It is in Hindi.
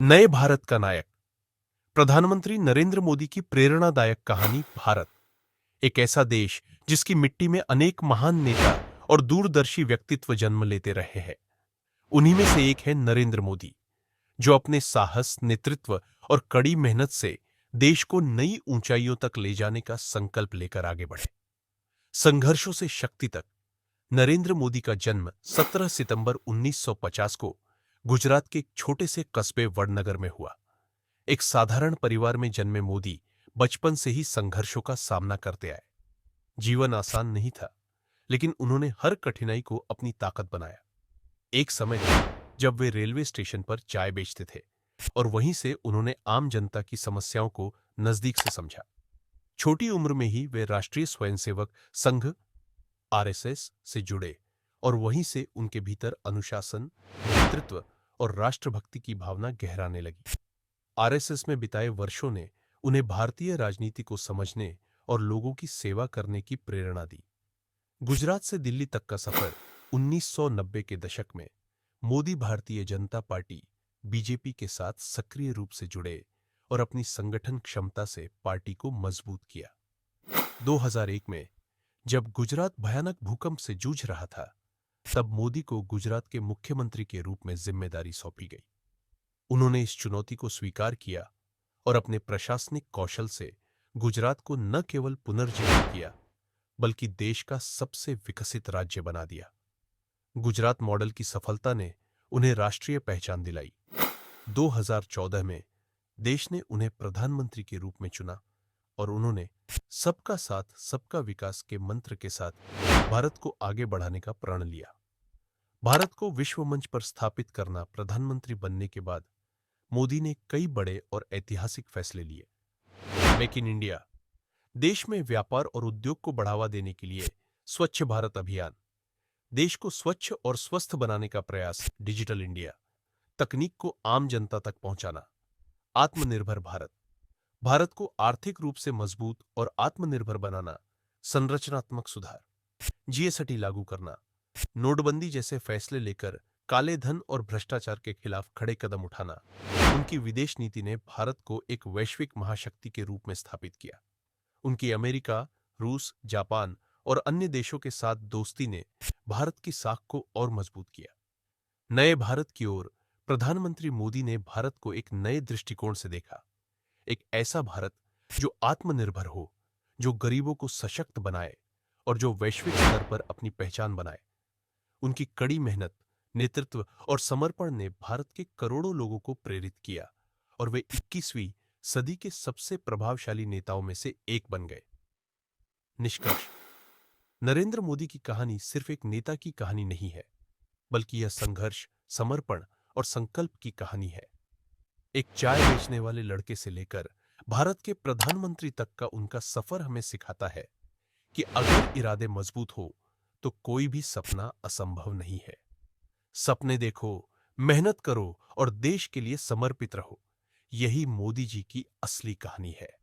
नए भारत का नायक प्रधानमंत्री नरेंद्र मोदी की प्रेरणादायक कहानी भारत, एक ऐसा देश जिसकी मिट्टी में अनेक महान नेता और दूरदर्शी व्यक्तित्व जन्म लेते रहे हैं। उन्हीं में से एक है नरेंद्र मोदी, जो अपने साहस, नेतृत्व और कड़ी मेहनत से देश को नई ऊंचाइयों तक ले जाने का संकल्प लेकर आगे बढ़े। संघर्षों से शक्ति तक। नरेंद्र मोदी का जन्म 17 सितंबर 1950 को गुजरात के एक छोटे से कस्बे वडनगर में हुआ। एक साधारण परिवार में जन्मे मोदी बचपन से ही संघर्षों का सामना करते आए। जीवन आसान नहीं था, लेकिन उन्होंने हर कठिनाई को अपनी ताकत बनाया। एक समय था जब वे रेलवे स्टेशन पर चाय बेचते थे और वहीं से उन्होंने आम जनता की समस्याओं को नजदीक से समझा। छोटी उम्र में ही वे राष्ट्रीय स्वयंसेवक संघ आरएसएस से जुड़े और वहीं से उनके भीतर अनुशासन, नेतृत्व और राष्ट्रभक्ति की भावना गहराने लगी। आरएसएस में बिताए वर्षों ने उन्हें भारतीय राजनीति को समझने और लोगों की सेवा करने की प्रेरणा दी। गुजरात से दिल्ली तक का सफर 1990 के दशक में मोदी भारतीय जनता पार्टी बीजेपी के साथ सक्रिय रूप से जुड़े और अपनी संगठन क्षमता से पार्टी को मजबूत किया। 2001 में जब गुजरात भयानक भूकंप से जूझ रहा था, तब मोदी को गुजरात के मुख्यमंत्री के रूप में जिम्मेदारी सौंपी गई। उन्होंने इस चुनौती को स्वीकार किया और अपने प्रशासनिक कौशल से गुजरात को न केवल पुनर्जीवित किया, बल्कि देश का सबसे विकसित राज्य बना दिया। गुजरात मॉडल की सफलता ने उन्हें राष्ट्रीय पहचान दिलाई। 2014 में देश ने उन्हें प्रधानमंत्री के रूप में चुना और उन्होंने सबका साथ, सबका विकास के मंत्र के साथ भारत को आगे बढ़ाने का प्रण लिया। भारत को विश्व मंच पर स्थापित करना। प्रधानमंत्री बनने के बाद मोदी ने कई बड़े और ऐतिहासिक फैसले लिए। मेक इन इंडिया, देश में व्यापार और उद्योग को बढ़ावा देने के लिए स्वच्छ भारत अभियान, देश को स्वच्छ और स्वस्थ बनाने का प्रयास, डिजिटल इंडिया, तकनीक को आम जनता तक पहुंचाना, आत्मनिर्भर भारत, भारत को आर्थिक रूप से मजबूत और आत्मनिर्भर बनाना, संरचनात्मक सुधार, जीएसटी लागू करना, नोटबंदी जैसे फैसले लेकर काले धन और भ्रष्टाचार के खिलाफ खड़े कदम उठाना। उनकी विदेश नीति ने भारत को एक वैश्विक महाशक्ति के रूप में स्थापित किया। उनकी अमेरिका, रूस, जापान और अन्य देशों के साथ दोस्ती ने भारत की साख को और मजबूत किया। नए भारत की ओर प्रधानमंत्री मोदी ने भारत को एक नए दृष्टिकोण से देखा। एक ऐसा भारत जो आत्मनिर्भर हो, जो गरीबों को सशक्त बनाए और जो वैश्विक स्तर पर अपनी पहचान बनाए। उनकी कड़ी मेहनत, नेतृत्व और समर्पण ने भारत के करोड़ों लोगों को प्रेरित किया और वे 21वीं सदी के सबसे प्रभावशाली नेताओं में से एक बन गए। निष्कर्ष, नरेंद्र मोदी की कहानी सिर्फ एक नेता की कहानी नहीं है, बल्कि यह संघर्ष, समर्पण और संकल्प की कहानी है। एक चाय बेचने वाले लड़के से लेकर भारत के प्रधानमंत्री तक का उनका सफर हमें सिखाता है कि अगर इरादे मजबूत हो तो कोई भी सपना असंभव नहीं है। सपने देखो, मेहनत करो और देश के लिए समर्पित रहो। यही मोदी जी की असली कहानी है।